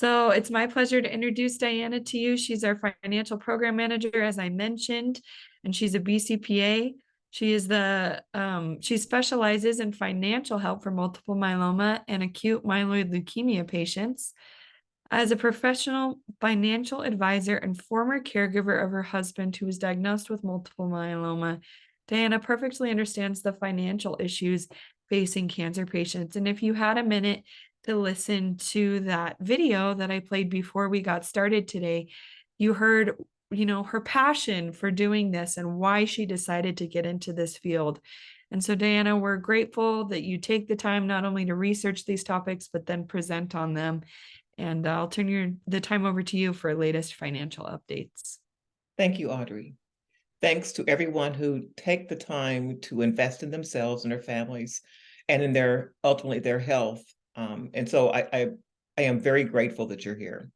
So it's my pleasure to introduce Diahanna to you. She's our financial program manager, as I mentioned, and she's a BCPA. She specializes in financial help for multiple myeloma and acute myeloid leukemia patients. As a professional financial advisor and former caregiver of her husband who was diagnosed with multiple myeloma, Diahanna perfectly understands the financial issues facing cancer patients. And if you had a minute to listen to that video that I played before we got started today, you heard, her passion for doing this and why she decided to get into this field. And so, Diahanna, we're grateful that you take the time not only to research these topics, but then present on them. And I'll turn the time over to you for latest financial updates. Thank you, Audrey. Thanks to everyone who take the time to invest in themselves and their families and in ultimately their health. And so I am very grateful that you're here.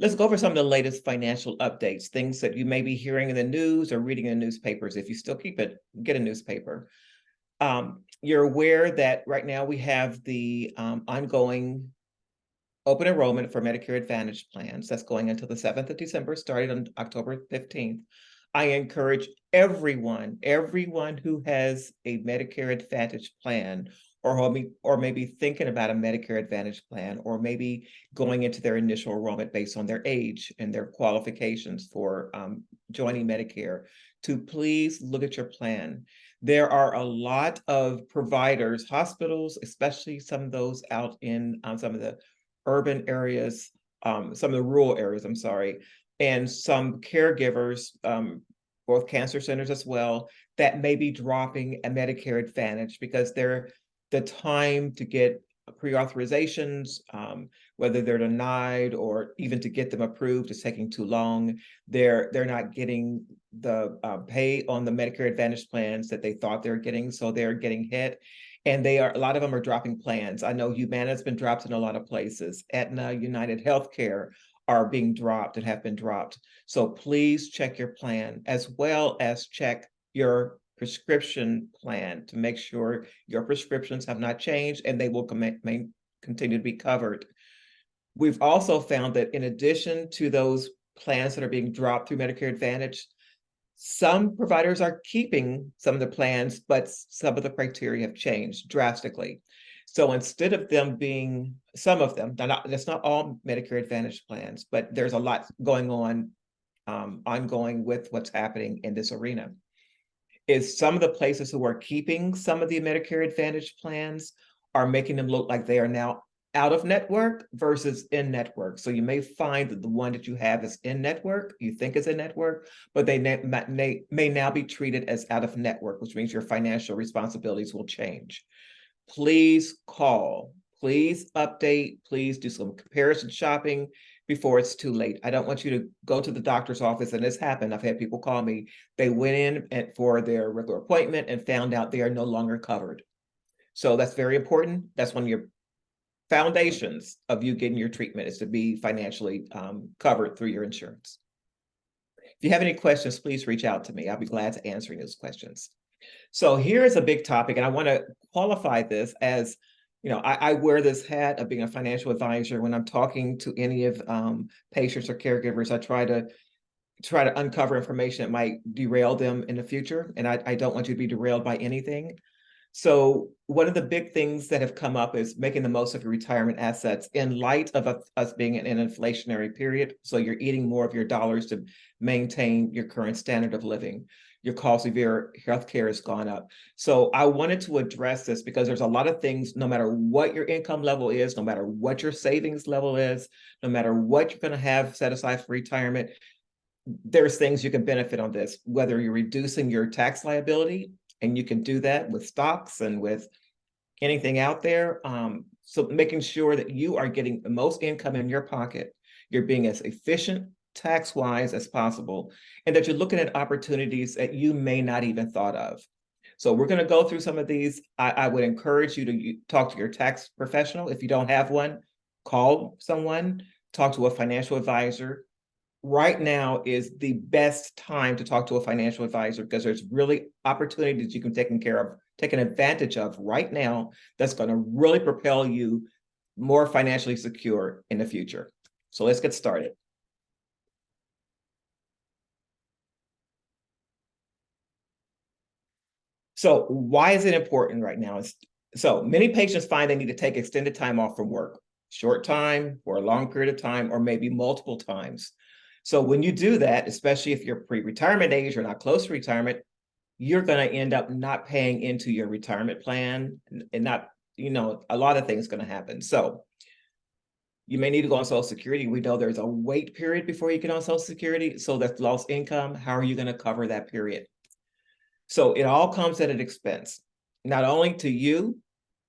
Let's go over some of the latest financial updates, things that you may be hearing in the news or reading in newspapers. If you still get a newspaper. You're aware that right now we have the ongoing open enrollment for Medicare Advantage plans. That's going until the 7th of December, starting on October 15th. I encourage everyone who has a Medicare Advantage plan or maybe thinking about a Medicare Advantage plan, or maybe going into their initial enrollment based on their age and their qualifications for joining Medicare, to please look at your plan. There are a lot of providers, hospitals, especially some of those out in some of the urban areas, some of the rural areas, I'm sorry, and some caregivers, both cancer centers as well, that may be dropping a Medicare Advantage because the time to get pre-authorizations, whether they're denied or even to get them approved, is taking too long. They're not getting the pay on the Medicare Advantage plans that they thought they were getting, so they're getting hit. And a lot of them are dropping plans. I know Humana has been dropped in a lot of places. Aetna, United Healthcare are being dropped and have been dropped. So please check your plan, as well as check your prescription plan to make sure your prescriptions have not changed and they will continue to be covered. We've also found that in addition to those plans that are being dropped through Medicare Advantage, some providers are keeping some of the plans, but some of the criteria have changed drastically. So instead of them being, some of them, that's not all Medicare Advantage plans, but there's a lot going on ongoing with what's happening in this arena. Is some of the places who are keeping some of the Medicare Advantage plans are making them look like they are now out of network versus in network. So you may find that the one that you have is in network, you think is in network, but they may now be treated as out of network, which means your financial responsibilities will change. Please call, please update, please do some comparison shopping before it's too late. I don't want you to go to the doctor's office, and this happened. I've had people call me. They went in for their regular appointment and found out they are no longer covered. So that's very important. That's one of your foundations of you getting your treatment, is to be financially covered through your insurance. If you have any questions, please reach out to me. I'll be glad to answering those questions. So here's a big topic, and I want to qualify this as, I wear this hat of being a financial advisor. When I'm talking to any of patients or caregivers, I try to uncover information that might derail them in the future, and I don't want you to be derailed by anything. So one of the big things that have come up is making the most of your retirement assets in light of us being in an inflationary period. So you're eating more of your dollars to maintain your current standard of living. Your cost of your healthcare has gone up. So I wanted to address this because there's a lot of things, no matter what your income level is, no matter what your savings level is, no matter what you're going to have set aside for retirement, there's things you can benefit on this, whether you're reducing your tax liability, and you can do that with stocks and with anything out there. So making sure that you are getting the most income in your pocket, you're being as efficient tax-wise as possible, and that you're looking at opportunities that you may not even thought of. So we're going to go through some of these. I would encourage you to talk to your tax professional. If you don't have one, call someone, talk to a financial advisor. Right now is the best time to talk to a financial advisor, because there's really opportunities you can take advantage of right now that's going to really propel you more financially secure in the future. So let's get started. So why is it important right now? So many patients find they need to take extended time off from work, short time or a long period of time, or maybe multiple times. So when you do that, especially if you're pre-retirement age or not close to retirement, you're going to end up not paying into your retirement plan and not, a lot of things going to happen. So you may need to go on Social Security. We know there's a wait period before you get on Social Security. So that's lost income. How are you going to cover that period? So it all comes at an expense, not only to you,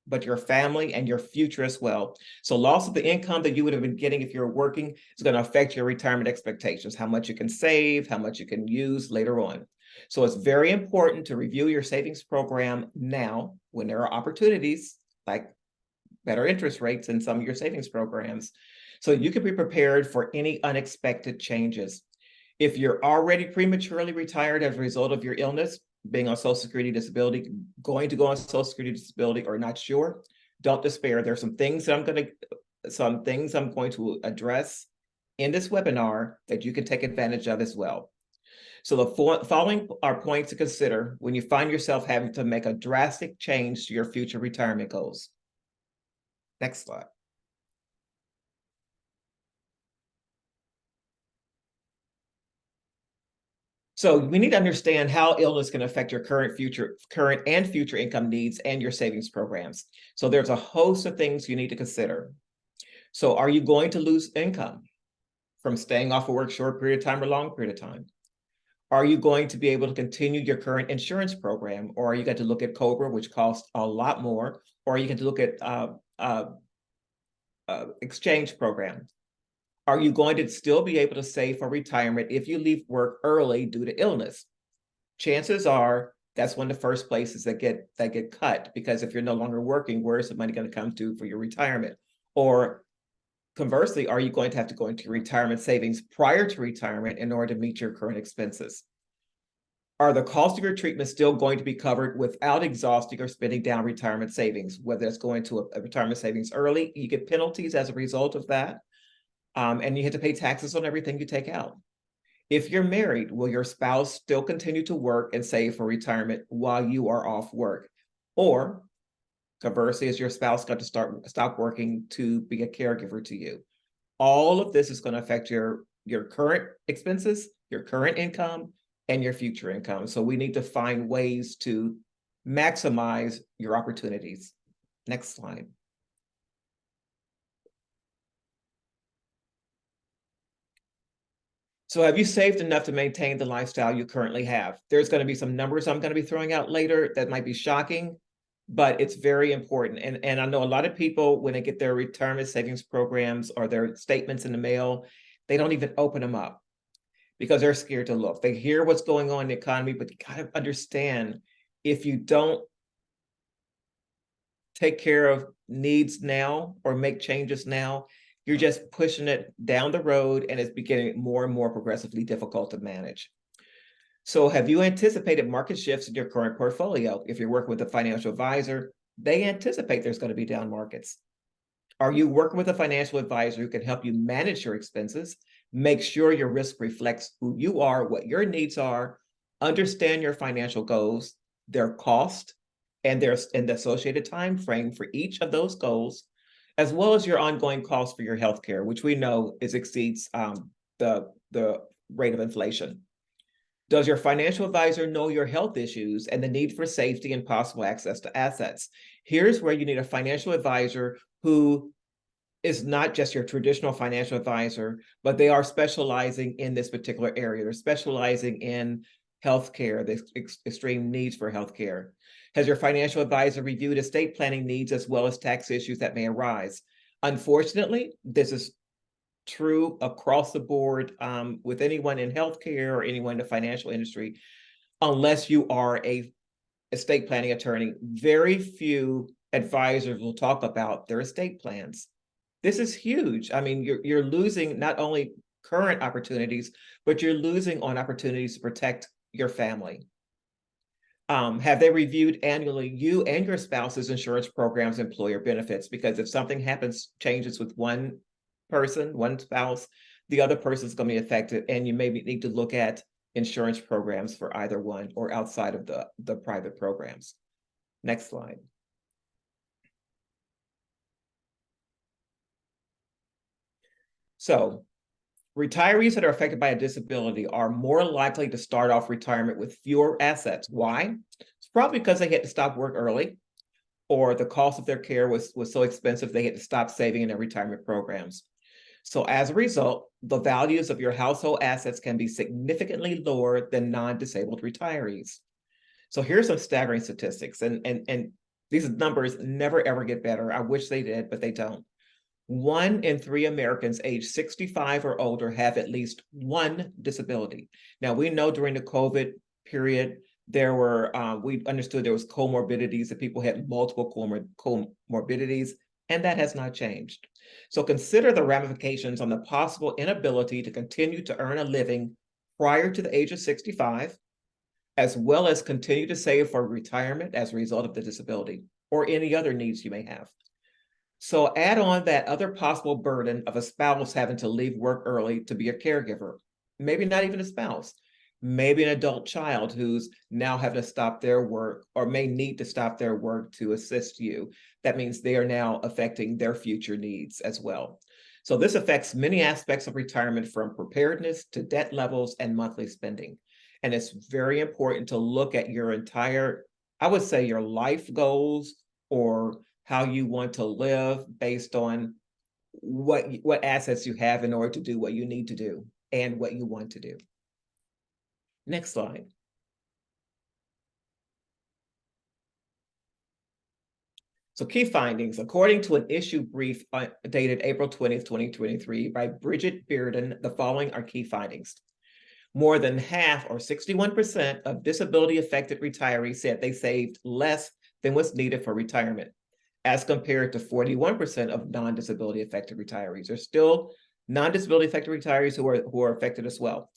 but your family and your future as well. So loss of the income that you would have been getting if you're working is going to affect your retirement expectations, how much you can save, how much you can use later on. So it's very important to review your savings program now when there are opportunities like better interest rates in some of your savings programs, so you can be prepared for any unexpected changes. If you're already prematurely retired as a result of your illness, being on Social Security disability, going to go on Social Security disability or not sure, don't despair. There's some things I'm going to address in this webinar that you can take advantage of as well. So the following are points to consider when you find yourself having to make a drastic change to your future retirement goals. Next slide. So we need to understand how illness can affect your current and future income needs and your savings programs. So there's a host of things you need to consider. So are you going to lose income from staying off of work short period of time or long period of time? Are you going to be able to continue your current insurance program, or are you going to look at COBRA, which costs a lot more, or are you going to look at exchange program? Are you going to still be able to save for retirement if you leave work early due to illness? Chances are that's one of the first places that get cut, because if you're no longer working, where is the money going to come to for your retirement? Or conversely, are you going to have to go into your retirement savings prior to retirement in order to meet your current expenses? Are the cost of your treatment still going to be covered without exhausting or spending down retirement savings? Whether it's going to a retirement savings early, you get penalties as a result of that. And you have to pay taxes on everything you take out. If you're married, will your spouse still continue to work and save for retirement while you are off work? Or conversely, is your spouse going to stop working to be a caregiver to you? All of this is going to affect your current expenses, your current income, and your future income. So we need to find ways to maximize your opportunities. Next slide. So have you saved enough to maintain the lifestyle you currently have? There's going to be some numbers I'm going to be throwing out later that might be shocking, but it's very important. And I know a lot of people, when they get their retirement savings programs or their statements in the mail, they don't even open them up because they're scared to look. They hear what's going on in the economy, but you got to understand, if you don't take care of needs now or make changes now, you're just pushing it down the road, and it's becoming more and more progressively difficult to manage. So have you anticipated market shifts in your current portfolio? If you're working with a financial advisor, they anticipate there's going to be down markets. Are you working with a financial advisor who can help you manage your expenses, make sure your risk reflects who you are, what your needs are, understand your financial goals, their cost, and the associated time frame for each of those goals, as well as your ongoing costs for your healthcare, which we know exceeds the rate of inflation. Does your financial advisor know your health issues and the need for safety and possible access to assets? Here's where you need a financial advisor who is not just your traditional financial advisor, but they are specializing in this particular area. They're specializing in healthcare, the extreme needs for healthcare. Has your financial advisor reviewed estate planning needs as well as tax issues that may arise? Unfortunately, this is true across the board with anyone in healthcare or anyone in the financial industry. Unless you are a estate planning attorney, very few advisors will talk about their estate plans. This is huge. I mean, you're losing not only current opportunities, but you're losing on opportunities to protect your family. Have they reviewed annually you and your spouse's insurance programs, employer benefits? Because if something happens, changes with one person, one spouse, the other person is going to be affected, and you maybe need to look at insurance programs for either one or outside of the private programs. Next slide. So retirees that are affected by a disability are more likely to start off retirement with fewer assets. Why? It's probably because they had to stop work early, or the cost of their care was so expensive they had to stop saving in their retirement programs. So as a result, the values of your household assets can be significantly lower than non-disabled retirees. So here's some staggering statistics, and these numbers never ever get better. I wish they did, but they don't. 1 in 3 Americans aged 65 or older have at least one disability. Now, we know during the COVID period, there were, we understood there was comorbidities, that people had multiple comorbidities, and that has not changed. So consider the ramifications on the possible inability to continue to earn a living prior to the age of 65, as well as continue to save for retirement as a result of the disability or any other needs you may have. So add on that other possible burden of a spouse having to leave work early to be a caregiver. Maybe not even a spouse, maybe an adult child who's now having to stop their work or may need to stop their work to assist you. That means they are now affecting their future needs as well. So this affects many aspects of retirement, from preparedness to debt levels and monthly spending. And it's very important to look at your entire, I would say, your life goals, or how you want to live based on what assets you have in order to do what you need to do and what you want to do. Next slide. So key findings, according to an issue brief dated April 20th, 2023 by Bridget Bearden, the following are key findings. More than half, or 61%, of disability-affected retirees said they saved less than what's needed for retirement, as compared to 41% of non-disability affected retirees. There's still non-disability affected retirees who are affected as well.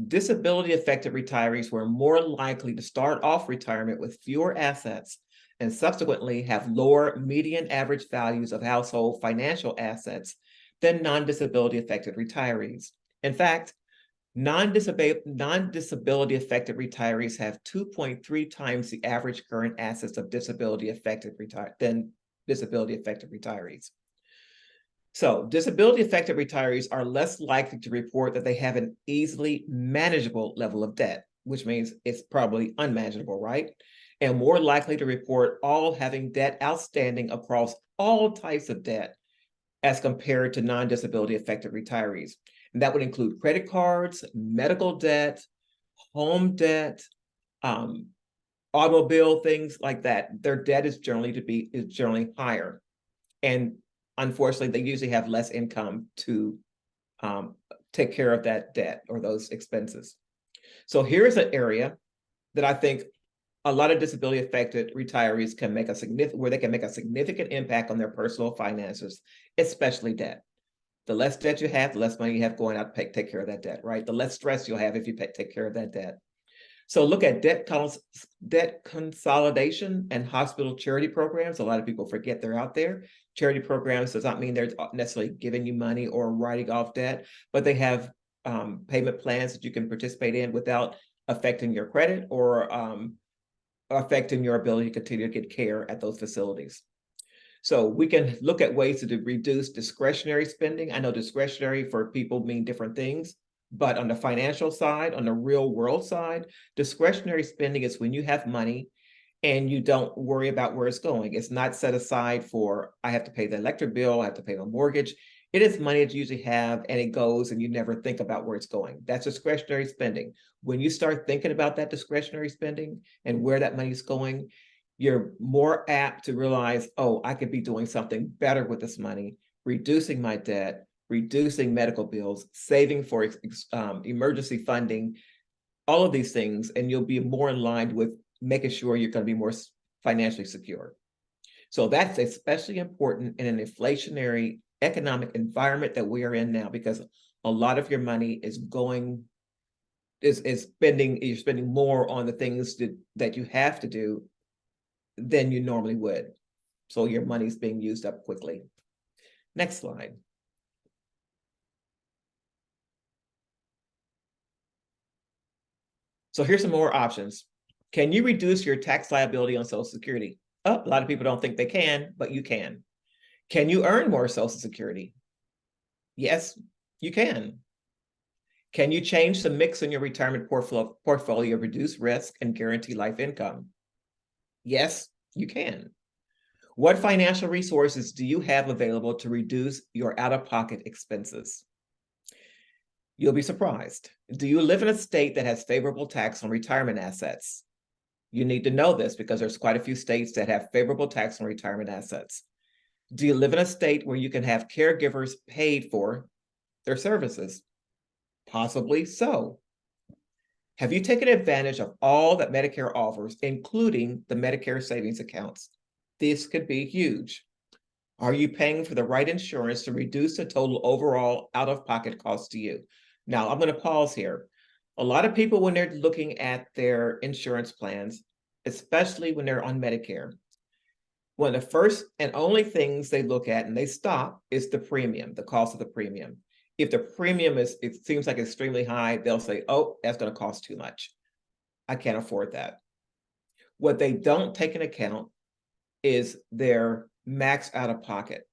Disability affected retirees were more likely to start off retirement with fewer assets and subsequently have lower median average values of household financial assets than non-disability affected retirees. In fact, non-disability affected retirees have 2.3 times the average current assets of disability affected retirees. So disability affected retirees are less likely to report that they have an easily manageable level of debt, which means it's probably unmanageable, right? And more likely to report all having debt outstanding across all types of debt as compared to non-disability affected retirees. And that would include credit cards, medical debt, home debt, automobile, things like that. Their debt is generally higher. And unfortunately, they usually have less income to take care of that debt or those expenses. So here's an area that I think a lot of disability affected retirees can make a significant impact on their personal finances, especially debt. The less debt you have, the less money you have going out to take care of that debt, right? The less stress you'll have if you take care of that debt. So look at debt consolidation and hospital charity programs. A lot of people forget they're out there. Charity programs does not mean they're necessarily giving you money or writing off debt, but they have payment plans that you can participate in without affecting your credit or affecting your ability to continue to get care at those facilities. So we can look at ways to reduce discretionary spending. I know discretionary for people mean different things, but on the financial side, on the real world side, discretionary spending is when you have money and you don't worry about where it's going. It's not set aside for, I have to pay the electric bill, I have to pay my mortgage. It is money that you usually have and it goes and you never think about where it's going. That's discretionary spending. When you start thinking about that discretionary spending and where that money is going, you're more apt to realize, oh, I could be doing something better with this money, reducing my debt, reducing medical bills, saving for emergency funding, all of these things, and you'll be more in line with making sure you're going to be more financially secure. So that's especially important in an inflationary economic environment that we are in now, because a lot of your money is you're spending more on the things that you have to do than you normally would. So your money's being used up quickly. Next slide. So here's some more options. Can you reduce your tax liability on Social Security? Oh, a lot of people don't think they can, but you can. Can you earn more Social Security? Yes, you can. Can you change the mix in your retirement portfolio, reduce risk, and guarantee life income? Yes, you can. What financial resources do you have available to reduce your out-of-pocket expenses? You'll be surprised. Do you live in a state that has favorable tax on retirement assets? You need to know this because there's quite a few states that have favorable tax on retirement assets. Do you live in a state where you can have caregivers paid for their services? Possibly so. Have you taken advantage of all that Medicare offers, including the Medicare savings accounts? This could be huge. Are you paying for the right insurance to reduce the total overall out-of-pocket cost to you? Now, I'm going to pause here. A lot of people, when they're looking at their insurance plans, especially when they're on Medicare, one of the first and only things they look at and they stop is the premium, the cost of the premium. If the premium it seems like extremely high, they'll say, oh, that's going to cost too much. I can't afford that. What they don't take into account is their max out of pocket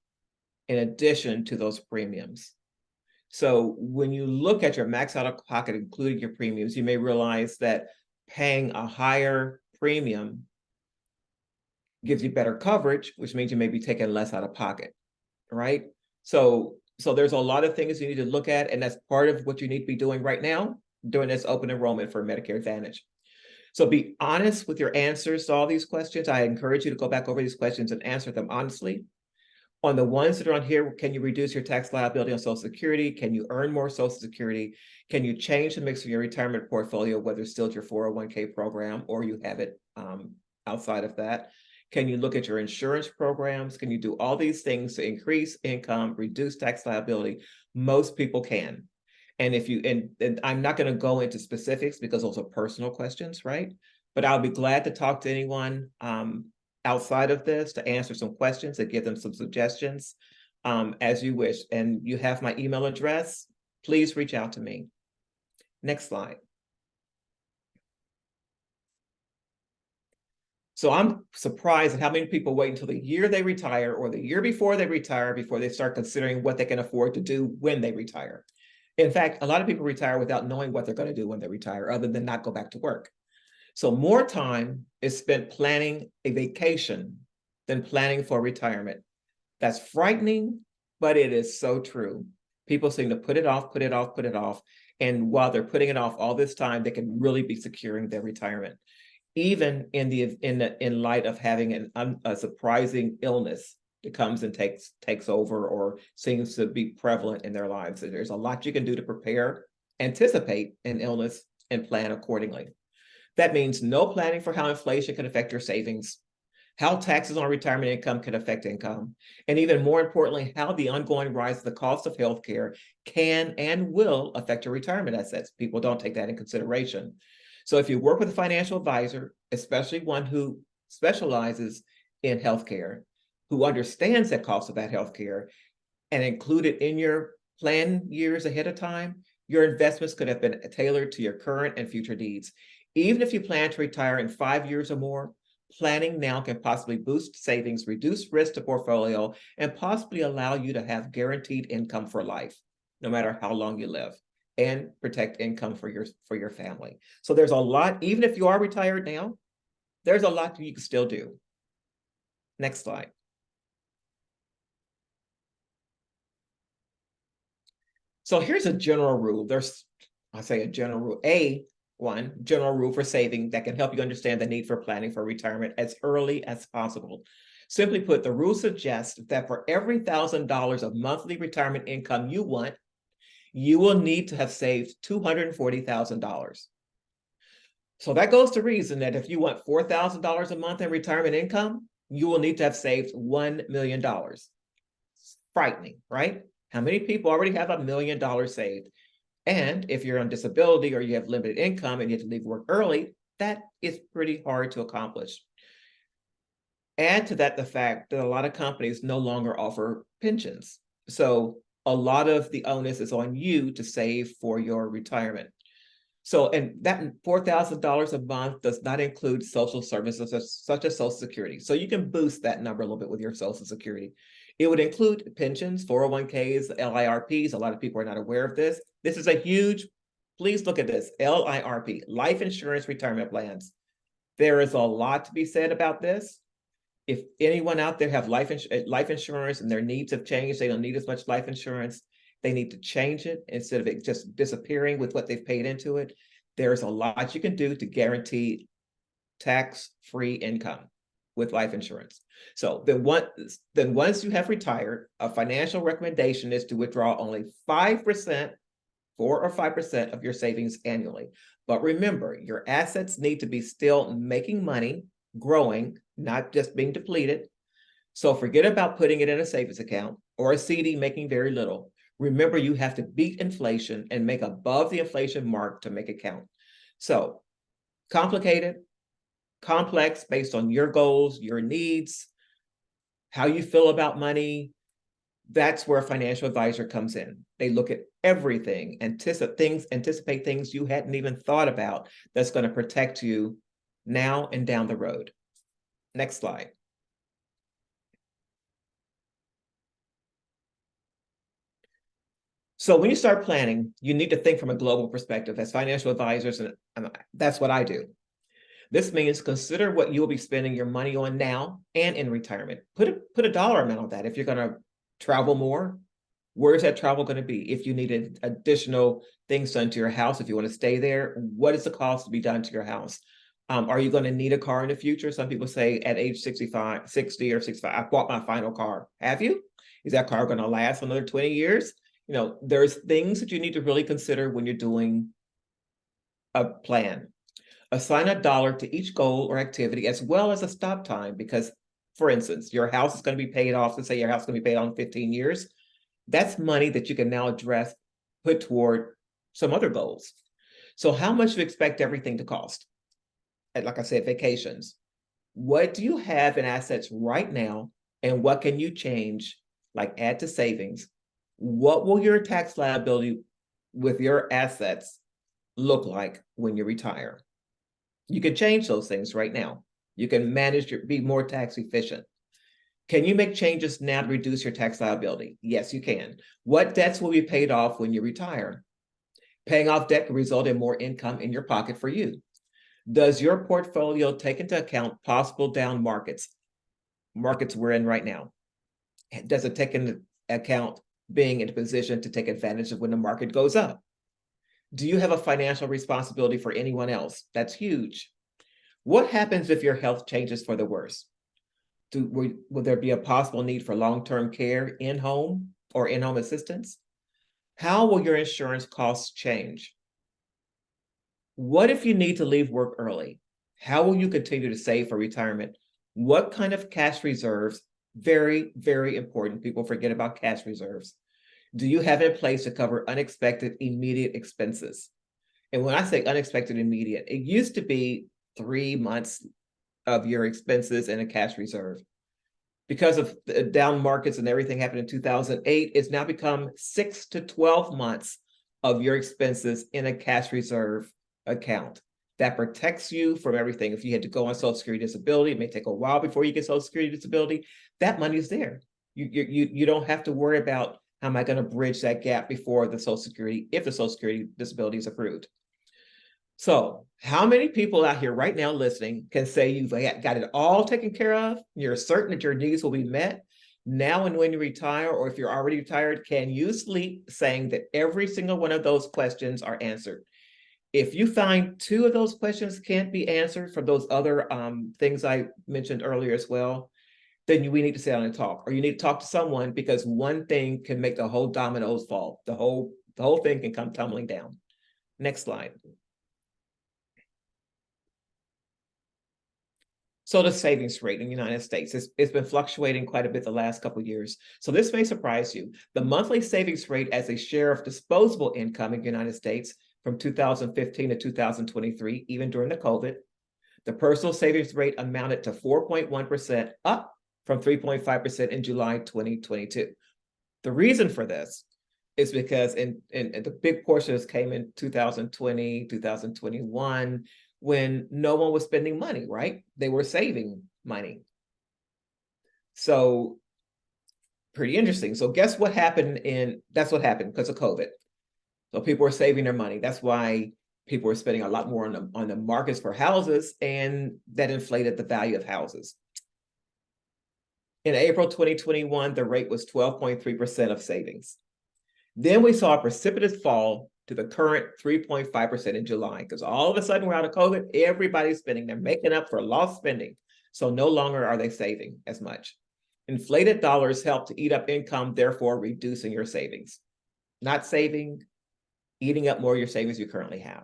in addition to those premiums. So when you look at your max out of pocket, including your premiums, you may realize that paying a higher premium gives you better coverage, which means you may be taking less out of pocket, right? So there's a lot of things you need to look at, and that's part of what you need to be doing right now during this open enrollment for Medicare Advantage. So be honest with your answers to all these questions. I encourage you to go back over these questions and answer them honestly. On the ones that are on here, can you reduce your tax liability on Social Security? Can you earn more Social Security? Can you change the mix of your retirement portfolio, whether it's still your 401k program or you have it outside of that? Can you look at your insurance programs? Can you do all these things to increase income, reduce tax liability? Most people can. And if you, and I'm not going to go into specifics because those are personal questions, right? But I'll be glad to talk to anyone outside of this to answer some questions and give them some suggestions as you wish. And you have my email address. Please reach out to me. Next slide. So I'm surprised at how many people wait until the year they retire or the year before they start considering what they can afford to do when they retire. In fact, a lot of people retire without knowing what they're going to do when they retire, other than not go back to work. So more time is spent planning a vacation than planning for retirement. That's frightening, but it is so true. People seem to put it off, put it off, put it off. And while they're putting it off all this time, they can really be securing their retirement. Even in light of having a surprising illness that comes and takes over or seems to be prevalent in their lives. So there's a lot you can do to prepare, anticipate an illness, and plan accordingly. That means no planning for how inflation can affect your savings, how taxes on retirement income can affect income, and even more importantly, how the ongoing rise of the cost of healthcare can and will affect your retirement assets. People don't take that in consideration. So if you work with a financial advisor, especially one who specializes in healthcare, who understands the cost of that healthcare and include it in your plan years ahead of time, your investments could have been tailored to your current and future needs. Even if you plan to retire in 5 years or more, planning now can possibly boost savings, reduce risk to portfolio, and possibly allow you to have guaranteed income for life, no matter how long you live, and protect income for your family. So there's a lot, even if you are retired now, there's a lot you can still do. Next slide. So here's a general rule. I say a general rule, one general rule for saving that can help you understand the need for planning for retirement as early as possible. Simply put, the rule suggests that for every $1,000 of monthly retirement income you want, you will need to have saved $240,000. So that goes to reason that if you want $4,000 a month in retirement income, you will need to have saved $1 million. Frightening, right? How many people already have $1 million saved? And if you're on disability or you have limited income and you have to leave work early, that is pretty hard to accomplish. Add to that the fact that a lot of companies no longer offer pensions. So a lot of the onus is on you to save for your retirement. So, and that $4,000 a month does not include social services such as Social Security. So you can boost that number a little bit with your Social Security. It would include pensions, 401ks, LIRPs. A lot of people are not aware of this. This is a huge, please look at this, LIRP, life insurance retirement plans. There is a lot to be said about this. If anyone out there have life insurance and their needs have changed, they don't need as much life insurance, they need to change it instead of it just disappearing with what they've paid into it. There's a lot you can do to guarantee tax-free income with life insurance. So then once you have retired, a financial recommendation is to withdraw only 5%, 4 or 5% of your savings annually. But remember, your assets need to be still making money, growing, not just being depleted. So forget about putting it in a savings account or a CD making very little. Remember, you have to beat inflation and make above the inflation mark to make it count. So complicated, complex, based on your goals, your needs, how you feel about money. That's where a financial advisor comes in. They look at everything, anticipate things you hadn't even thought about that's going to protect you now and down the road. Next slide. So when you start planning, you need to think from a global perspective as financial advisors, and that's what I do. This means consider what you'll be spending your money on now and in retirement. Put a dollar amount on that. If you're going to travel more, where is that travel going to be? If you needed additional things done to your house, if you want to stay there, what is the cost to be done to your house? Are you going to need a car in the future? Some people say at age 65, 60 or 65, I bought my final car. Have you? Is that car going to last another 20 years? You know, there's things that you need to really consider when you're doing a plan. Assign a dollar to each goal or activity as well as a stop time, because, for instance, your house is going to be paid off. Let's say your house is going to be paid off in 15 years. That's money that you can now put toward some other goals. So how much do you expect everything to cost? And like I said, vacations. What do you have in assets right now, and what can you change, like add to savings? What will your tax liability with your assets look like when you retire? You can change those things right now. You can be more tax efficient. Can you make changes now to reduce your tax liability? Yes, you can. What debts will be paid off when you retire? Paying off debt can result in more income in your pocket for you. Does your portfolio take into account possible down markets we're in right now? Does it take into account being in a position to take advantage of when the market goes up? Do you have a financial responsibility for anyone else? That's huge. What happens if your health changes for the worse? Will there be a possible need for long-term care in-home or in-home assistance? How will your insurance costs change? What if you need to leave work early? How will you continue to save for retirement? What kind of cash reserves? Very, very important. People forget about cash reserves. Do you have in place to cover unexpected immediate expenses? And when I say unexpected immediate, it used to be 3 months of your expenses in a cash reserve. Because of the down markets and everything happened in 2008, it's now become 6 to 12 months of your expenses in a cash reserve account that protects you from everything. If you had to go on Social Security disability, it may take a while before you get Social Security disability. That money is there. You don't have to worry about, how am I going to bridge that gap before the Social Security, if the Social Security disability is approved? So how many people out here right now listening can say you've got it all taken care of? You're certain that your needs will be met now and when you retire, or if you're already retired, can you sleep saying that every single one of those questions are answered? If you find 2 of those questions can't be answered from those other things I mentioned earlier as well, then we need to sit down and talk, or you need to talk to someone, because one thing can make the whole dominoes fall. The whole thing can come tumbling down. Next slide. So the savings rate in the United States, it's been fluctuating quite a bit the last couple of years. So this may surprise you. The monthly savings rate as a share of disposable income in the United States from 2015 to 2023, even during the COVID, the personal savings rate amounted to 4.1%, up from 3.5% in July 2022. The reason for this, is because and the big portions came in 2020, 2021, when no one was spending money, right? They were saving money. So pretty interesting. So guess what happened that's what happened because of COVID. So people were saving their money. That's why people were spending a lot more on the markets for houses, and that inflated the value of houses. In April 2021, the rate was 12.3% of savings. Then we saw a precipitous fall to the current 3.5% in July, because all of a sudden we're out of COVID, everybody's spending, they're making up for lost spending. So no longer are they saving as much. Inflated dollars help to eat up income, therefore reducing your savings. Not saving, eating up more of your savings you currently have.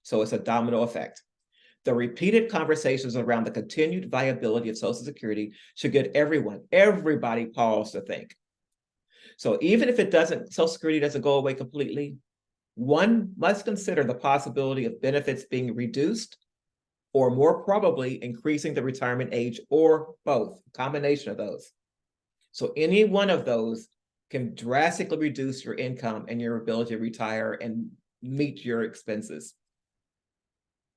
So it's a domino effect. The repeated conversations around the continued viability of Social Security should get everybody pause to think. So even if Social Security doesn't go away completely, one must consider the possibility of benefits being reduced, or more probably increasing the retirement age, or both, a combination of those. So any one of those can drastically reduce your income and your ability to retire and meet your expenses.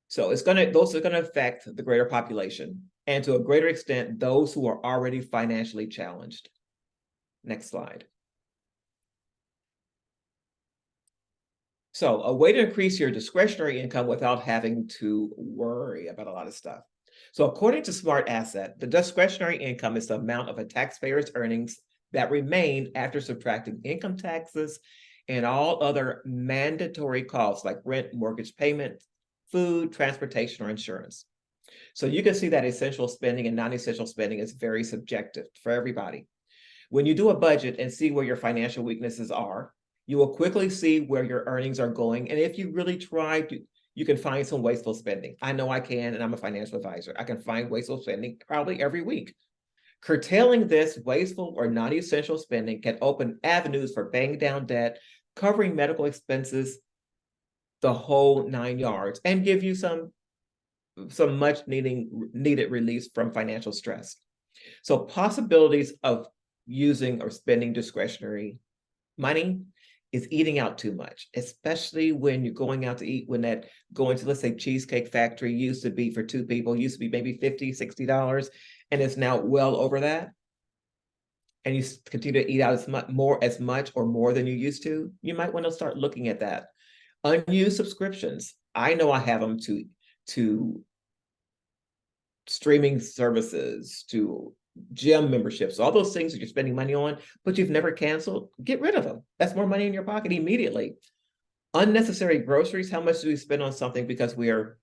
So those are gonna affect the greater population, and to a greater extent, those who are already financially challenged. Next slide. So a way to increase your discretionary income without having to worry about a lot of stuff. So according to Smart Asset, the discretionary income is the amount of a taxpayer's earnings that remain after subtracting income taxes and all other mandatory costs like rent, mortgage payment, food, transportation, or insurance. So you can see that essential spending and non-essential spending is very subjective for everybody. When you do a budget and see where your financial weaknesses are, you will quickly see where your earnings are going. And if you really try, you can find some wasteful spending. I know I can, and I'm a financial advisor. I can find wasteful spending probably every week. Curtailing this wasteful or non-essential spending can open avenues for paying down debt, covering medical expenses, the whole 9 yards, and give you some much needed release from financial stress. So possibilities of using or spending discretionary money is eating out too much, especially when you're going out to eat, going to, let's say, Cheesecake Factory used to be for two people, used to be maybe $50, $60, and it's now well over that. And you continue to eat out as much or more than you used to, you might want to start looking at that. Unused subscriptions. I know I have them to streaming services, to gym memberships, all those things that you're spending money on, but you've never canceled, get rid of them. That's more money in your pocket immediately. Unnecessary groceries. How much do we spend on something because we are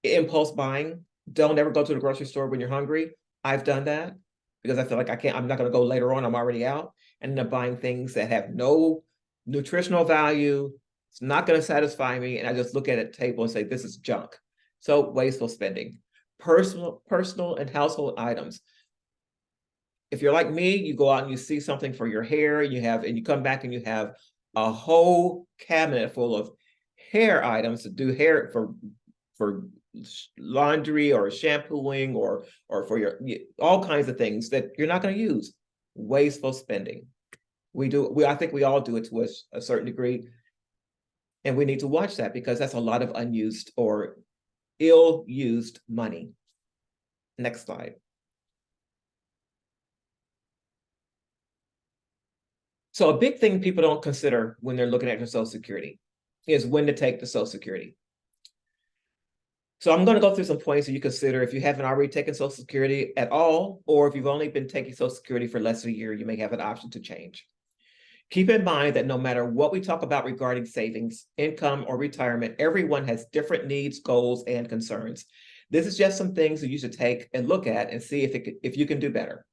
impulse buying? Don't ever go to the grocery store when you're hungry. I've done that because I feel like I'm not going to go later on. I'm already out, and end up buying things that have no nutritional value. It's not going to satisfy me. And I just look at a table and say, this is junk. So wasteful spending. Personal and household items. If you're like me, you go out and you see something for your hair, and you come back and you have a whole cabinet full of hair items to do hair for laundry or shampooing or for all kinds of things that you're not going to use. Wasteful spending. I think we all do it to a certain degree. And we need to watch that because that's a lot of unused or ill-used money. Next slide. So a big thing people don't consider when they're looking at their Social Security is when to take the Social Security. So I'm going to go through some points that you consider if you haven't already taken Social Security at all, or if you've only been taking Social Security for less than a year, you may have an option to change. Keep in mind that no matter what we talk about regarding savings, income, or retirement, everyone has different needs, goals, and concerns. This is just some things that you should take and look at and see if you can do better.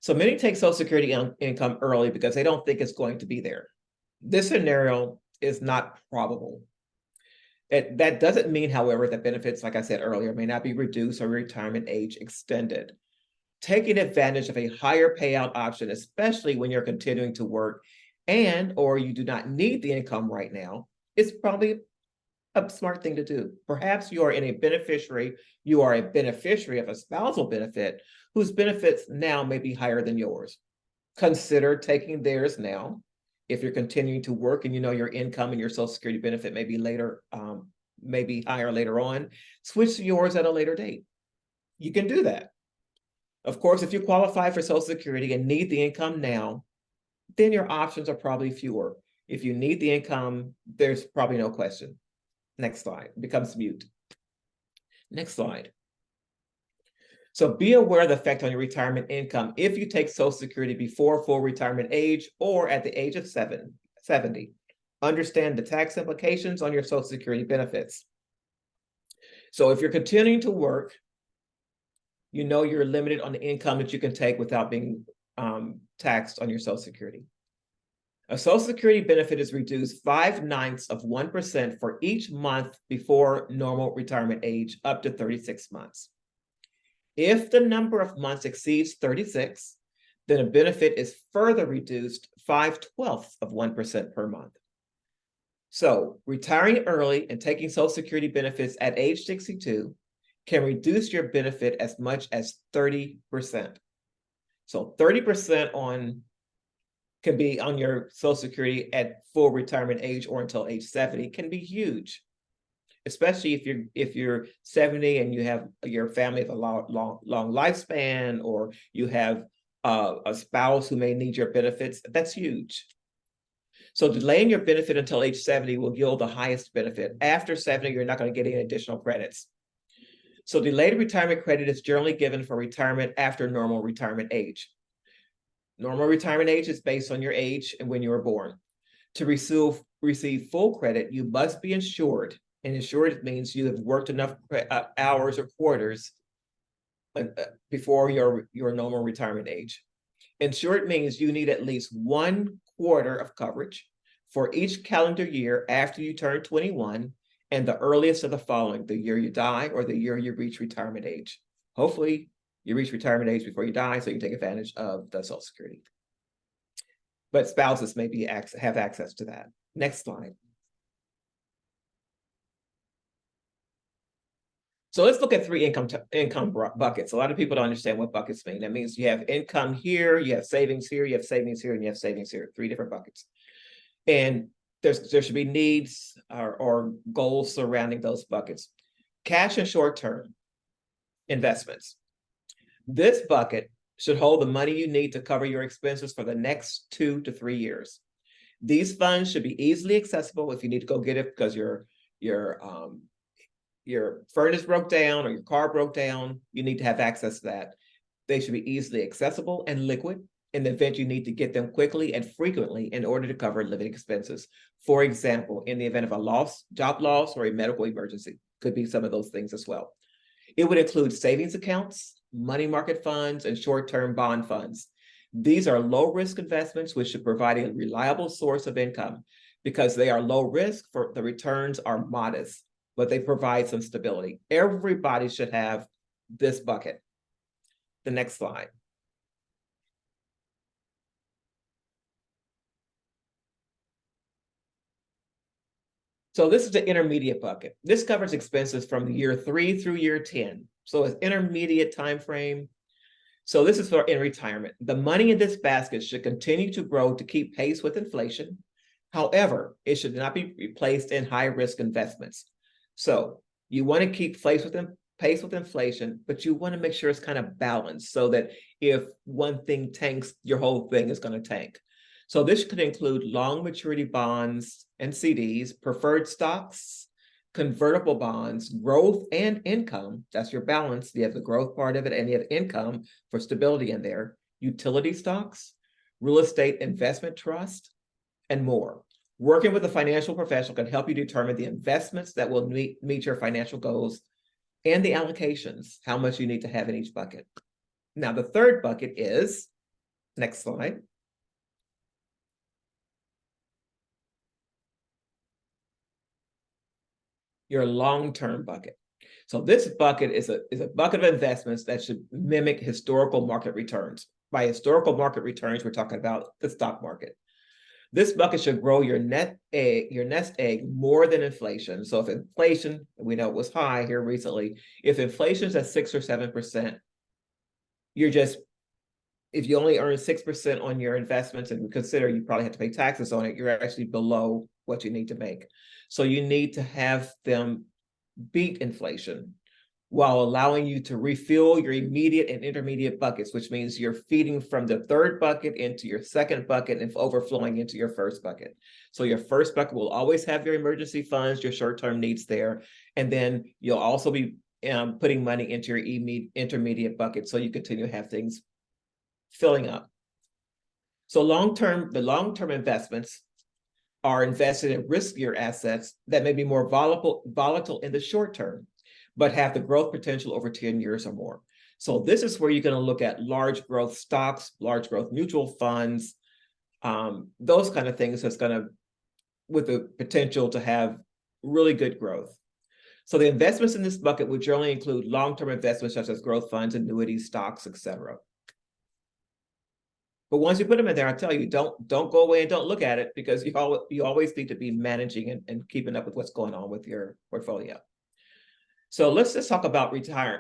So many take Social Security income early because they don't think it's going to be there. This scenario is not probable. That doesn't mean, however, that benefits, like I said earlier, may not be reduced or retirement age extended. Taking advantage of a higher payout option, especially when you're continuing to work or you do not need the income right now, is probably a smart thing to do. Perhaps you are a beneficiary of a spousal benefit whose benefits now may be higher than yours. Consider taking theirs now If you're continuing to work and you know your income and your Social Security benefit may be later, maybe higher later on, switch to yours at a later date. You can do that. Of course, if you qualify for Social Security and need the income now, then your options are probably fewer. If you need the income, there's probably no question. Next slide, it becomes mute. Next slide. So be aware of the effect on your retirement income if you take Social Security before full retirement age or at the age of 70. Understand the tax implications on your Social Security benefits. So if you're continuing to work, you know you're limited on the income that you can take without being taxed on your Social Security. A Social Security benefit is reduced 0.05% for each month before normal retirement age up to 36 months. If the number of months exceeds 36, then a benefit is further reduced 0.05% per month. So retiring early and taking Social Security benefits at age 62 can reduce your benefit as much as 30%. So 30% can be on your Social Security at full retirement age or until age 70 can be huge, especially if you're 70 and you have your family of a long lifespan, or you have a spouse who may need your benefits. That's huge. So delaying your benefit until age 70 will yield the highest benefit. After 70, you're not going to get any additional credits. So delayed retirement credit is generally given for retirement after normal retirement age. Normal retirement age is based on your age and when you were born. To receive full credit, you must be insured. And insured means you have worked enough hours or quarters before your normal retirement age. Insured means you need at least 1/4 of coverage for each calendar year after you turn 21 and the earliest of the following, the year you die or the year you reach retirement age. Hopefully, you reach retirement age before you die, so you can take advantage of the Social Security. But spouses may have access to that. Next slide. So let's look at 3 income buckets. A lot of people don't understand what buckets mean. That means you have income here, you have savings here, you have savings here, and you have savings here. 3 different buckets. And there should be needs or goals surrounding those buckets. Cash and short-term investments. This bucket should hold the money you need to cover your expenses for the next 2 to 3 years. These funds should be easily accessible if you need to go get it because your furnace broke down or your car broke down. You need to have access to that. They should be easily accessible and liquid in the event you need to get them quickly and frequently in order to cover living expenses. For example, in the event of a job loss, or a medical emergency, could be some of those things as well. It would include savings accounts, money market funds, and short-term bond funds. These are low-risk investments which should provide a reliable source of income. Because they are low risk, for the returns are modest, but they provide some stability. Everybody should have this bucket. The next slide. So this is the intermediate bucket. This covers expenses from year 3 through year 10. So it's intermediate time frame. So this is for in retirement. The money in this basket should continue to grow to keep pace with inflation. However, it should not be replaced in high-risk investments. So you want to keep pace with inflation, but you want to make sure it's kind of balanced so that if one thing tanks, your whole thing is going to tank. So this could include long maturity bonds and CDs, preferred stocks, convertible bonds, growth and income. That's your balance. You have the growth part of it and you have income for stability in there. Utility stocks, real estate investment trust, and more. Working with a financial professional can help you determine the investments that will meet your financial goals and the allocations, how much you need to have in each bucket. Now, the third bucket is, next slide. Your long-term bucket. So this bucket is a bucket of investments that should mimic historical market returns. By historical market returns, we're talking about the stock market. This bucket should grow your nest egg more than inflation. So if inflation, we know it was high here recently, if inflation is at 6 or 7%, you're just if you only earn 6% on your investments and consider you probably have to pay taxes on it, you're actually below what you need to make. So you need to have them beat inflation while allowing you to refill your immediate and intermediate buckets, which means you're feeding from the third bucket into your second bucket and overflowing into your first bucket. So your first bucket will always have your emergency funds, your short-term needs there, and then you'll also be putting money into your intermediate bucket so you continue to have things filling up. So the long-term investments are invested in riskier assets that may be more volatile in the short term, but have the growth potential over 10 years or more. So this is where you're going to look at large growth stocks, large growth mutual funds, those kind of things that's going to, with the potential to have really good growth. So the investments in this bucket would generally include long-term investments such as growth funds, annuities, stocks, etc. But once you put them in there, I tell you, don't go away and don't look at it, because you always need to be managing and keeping up with what's going on with your portfolio. So let's just talk about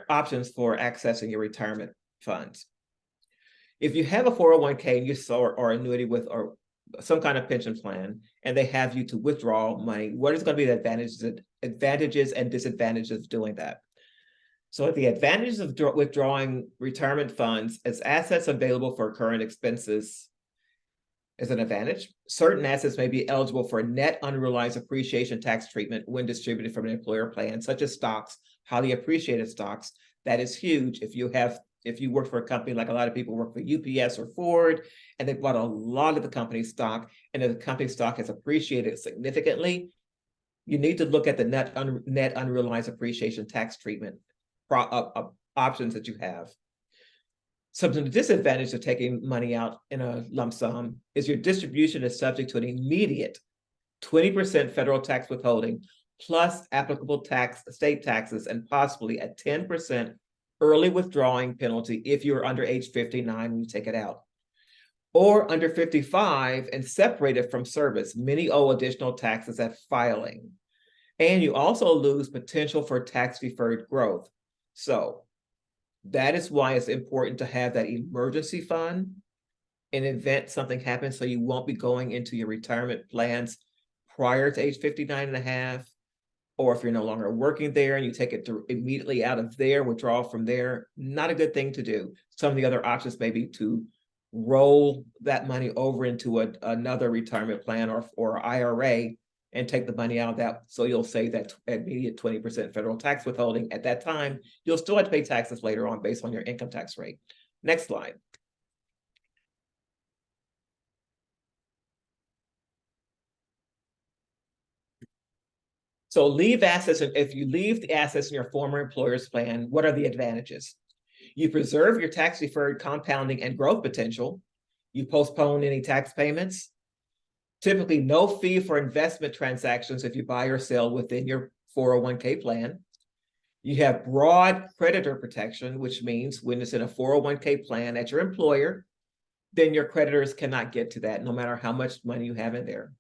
options for accessing your retirement funds. If you have a 401k and you or annuity with or some kind of pension plan, and they have you to withdraw money, what is going to be the advantages and disadvantages of doing that? So the advantages of withdrawing retirement funds as assets available for current expenses is an advantage. Certain assets may be eligible for net unrealized appreciation tax treatment when distributed from an employer plan, such as stocks, highly appreciated stocks. That is huge. If you work for a company, like a lot of people work for UPS or Ford, and they bought a lot of the company's stock, and the company's stock has appreciated significantly, you need to look at the net unrealized appreciation tax treatment options that you have. Some of the disadvantage of taking money out in a lump sum is your distribution is subject to an immediate 20% federal tax withholding, plus applicable state taxes, and possibly a 10% early withdrawing penalty if you're under age 59 when you take it out. Or under 55 and separated from service, many owe additional taxes at filing. And you also lose potential for tax-deferred growth. So that is why it's important to have that emergency fund in event something happens, so you won't be going into your retirement plans prior to age 59 and a half, or if you're no longer working there and you take it immediately out of there, withdraw from there, not a good thing to do. Some of the other options may be to roll that money over into another retirement plan or IRA and take the money out of that. So you'll save that immediate 20% federal tax withholding. At that time, you'll still have to pay taxes later on based on your income tax rate. Next slide. So leave assets, if you leave the assets in your former employer's plan, what are the advantages? You preserve your tax-deferred compounding and growth potential. You postpone any tax payments. Typically, no fee for investment transactions if you buy or sell within your 401k plan. You have broad creditor protection, which means when it's in a 401k plan at your employer, then your creditors cannot get to that, no matter how much money you have in there.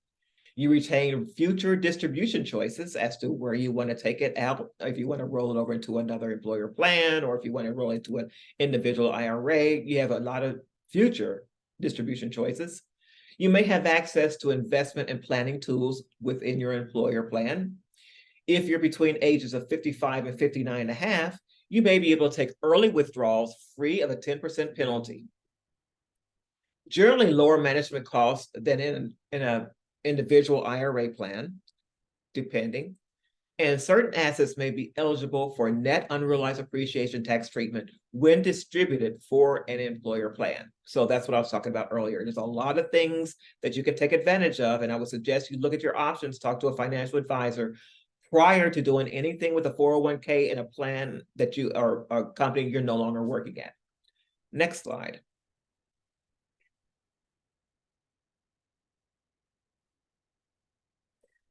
You retain future distribution choices as to where you want to take it out, if you want to roll it over into another employer plan, or if you want to roll it into an individual IRA. You have a lot of future distribution choices. You may have access to investment and planning tools within your employer plan. If you're between ages of 55 and 59 and a half, you may be able to take early withdrawals free of a 10% penalty. Generally lower management costs than in an individual IRA plan, depending. And certain assets may be eligible for net unrealized appreciation tax treatment when distributed for an employer plan. So that's what I was talking about earlier. There's a lot of things that you can take advantage of, and I would suggest you look at your options, talk to a financial advisor prior to doing anything with a 401k in a plan that you are a company you're no longer working at. Next slide.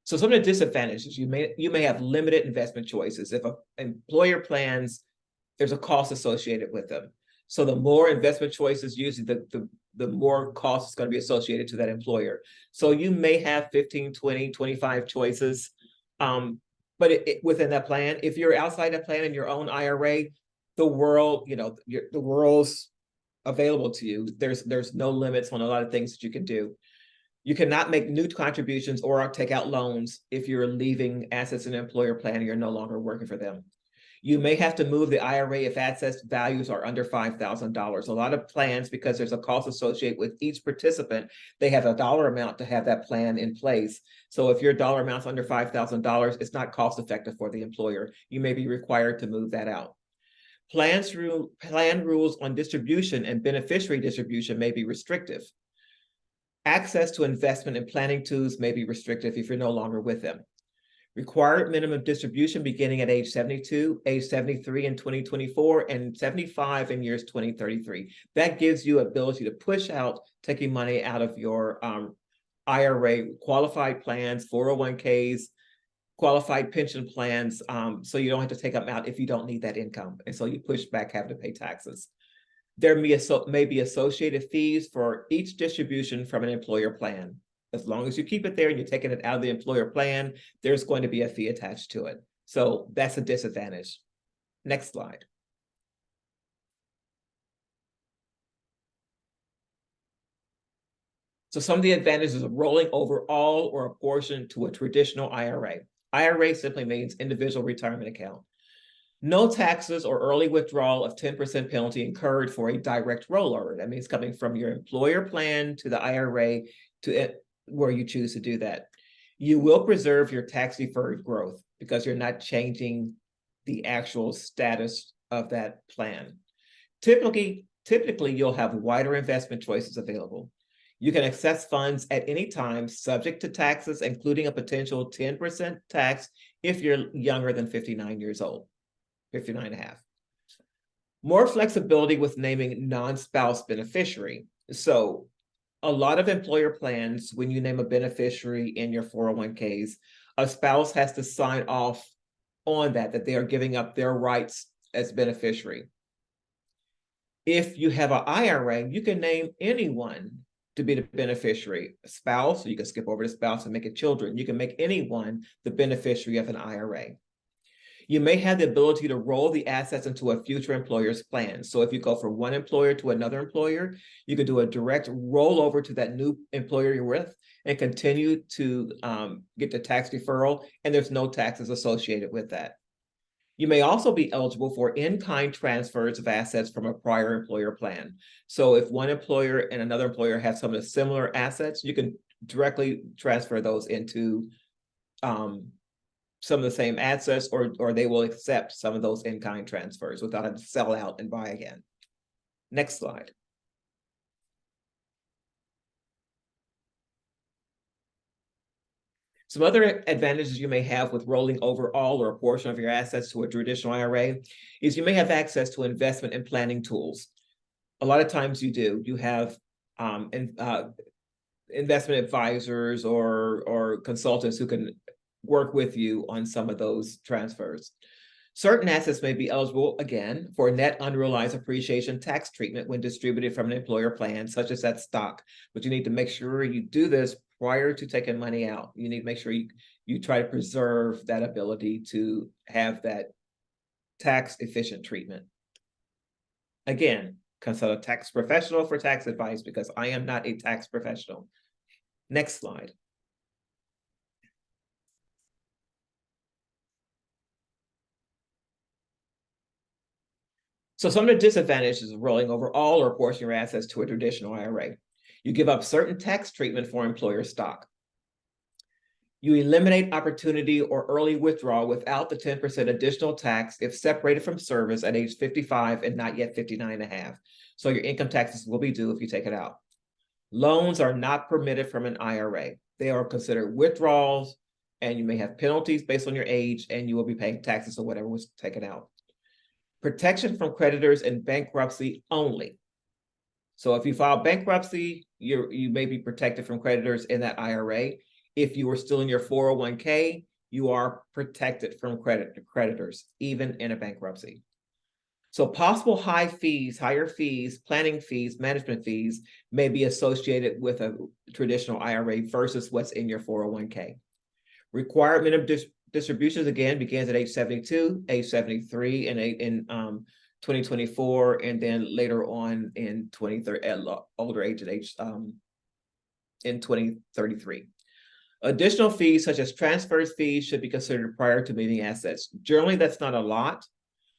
So some of the disadvantages, you may have limited investment choices. If employer plans, there's a cost associated with them. So the more investment choices, usually the more cost is going to be associated to that employer. So you may have 15, 20, 25 choices, but within that plan. If you're outside that plan in your own IRA, the world's available to you. There's no limits on a lot of things that you can do. You cannot make new contributions or take out loans if you're leaving assets in an employer plan and you're no longer working for them. You may have to move the IRA if assets values are under $5,000. A lot of plans, because there's a cost associated with each participant, they have a dollar amount to have that plan in place. So if your dollar amount's under $5,000, it's not cost effective for the employer. You may be required to move that out. Plan rules on distribution and beneficiary distribution may be restrictive. Access to investment and planning tools may be restrictive if you're no longer with them. Required minimum distribution beginning at age 72, age 73 in 2024, and 75 in years 2033. That gives you ability to push out taking money out of your IRA, qualified plans, 401ks, qualified pension plans, so you don't have to take them out if you don't need that income. And so you push back having to pay taxes. There may be associated fees for each distribution from an employer plan. As long as you keep it there and you're taking it out of the employer plan, there's going to be a fee attached to it. So that's a disadvantage. Next slide. So some of the advantages of rolling over all or a portion to a traditional IRA. IRA simply means individual retirement account. No taxes or early withdrawal of 10% penalty incurred for a direct rollover. That means coming from your employer plan to the IRA to it, where you choose to do that. You will preserve your tax-deferred growth because you're not changing the actual status of that plan. Typically, you'll have wider investment choices available. You can access funds at any time subject to taxes, including a potential 10% tax if you're younger than 59 years old. 59 and a half. More flexibility with naming non-spouse beneficiary. So a lot of employer plans, when you name a beneficiary in your 401ks, a spouse has to sign off on that they are giving up their rights as beneficiary. If you have an IRA, you can name anyone to be the beneficiary. A spouse, so you can skip over the spouse and make it children. You can make anyone the beneficiary of an IRA. You may have the ability to roll the assets into a future employer's plan. So if you go from one employer to another employer, you can do a direct rollover to that new employer you're with and continue to get the tax deferral, and there's no taxes associated with that. You may also be eligible for in-kind transfers of assets from a prior employer plan. So if one employer and another employer have some of the similar assets, you can directly transfer those into some of the same assets, or they will accept some of those in-kind transfers without having to sell out and buy again. Next slide. Some other advantages you may have with rolling over all or a portion of your assets to a traditional IRA is you may have access to investment and planning tools. A lot of times you do. You have investment advisors or consultants who can work with you on some of those transfers. Certain assets may be eligible, again, for net unrealized appreciation tax treatment when distributed from an employer plan, such as that stock. But you need to make sure you do this prior to taking money out. You need to make sure you try to preserve that ability to have that tax efficient treatment. Again, consult a tax professional for tax advice because I am not a tax professional. Next slide. So some of the disadvantages of rolling over all or a portion of your assets to a traditional IRA. You give up certain tax treatment for employer stock. You eliminate opportunity or early withdrawal without the 10% additional tax if separated from service at age 55 and not yet 59 and a half. So your income taxes will be due if you take it out. Loans are not permitted from an IRA. They are considered withdrawals, and you may have penalties based on your age, and you will be paying taxes or whatever was taken out. Protection from creditors in bankruptcy only. So if you file bankruptcy, you may be protected from creditors in that IRA. If you are still in your 401k, you are protected from creditors, even in a bankruptcy. So possible higher fees, planning fees, management fees may be associated with a traditional IRA versus what's in your 401k. Required minimum distributions, again, begins at age 72, age 73, and 2024, and then later on in 2030 at older age in 2033. Additional fees such as transfer fees should be considered prior to moving assets. Generally, that's not a lot,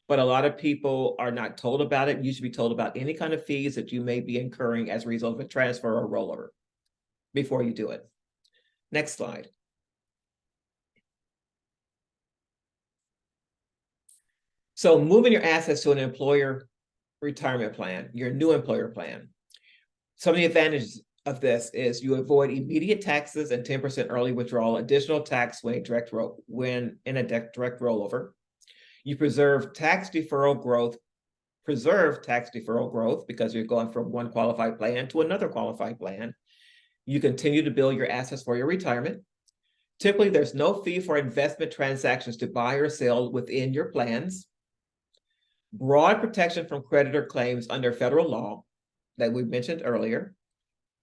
but a lot of people are not told about it. You should be told about any kind of fees that you may be incurring as a result of a transfer or rollover before you do it. Next slide. So moving your assets to an employer retirement plan, your new employer plan. Some of the advantages of this is you avoid immediate taxes and 10% early withdrawal, additional tax when in a direct rollover. You preserve tax deferral growth because you're going from one qualified plan to another qualified plan. You continue to build your assets for your retirement. Typically, there's no fee for investment transactions to buy or sell within your plans. Broad protection from creditor claims under federal law that we mentioned earlier.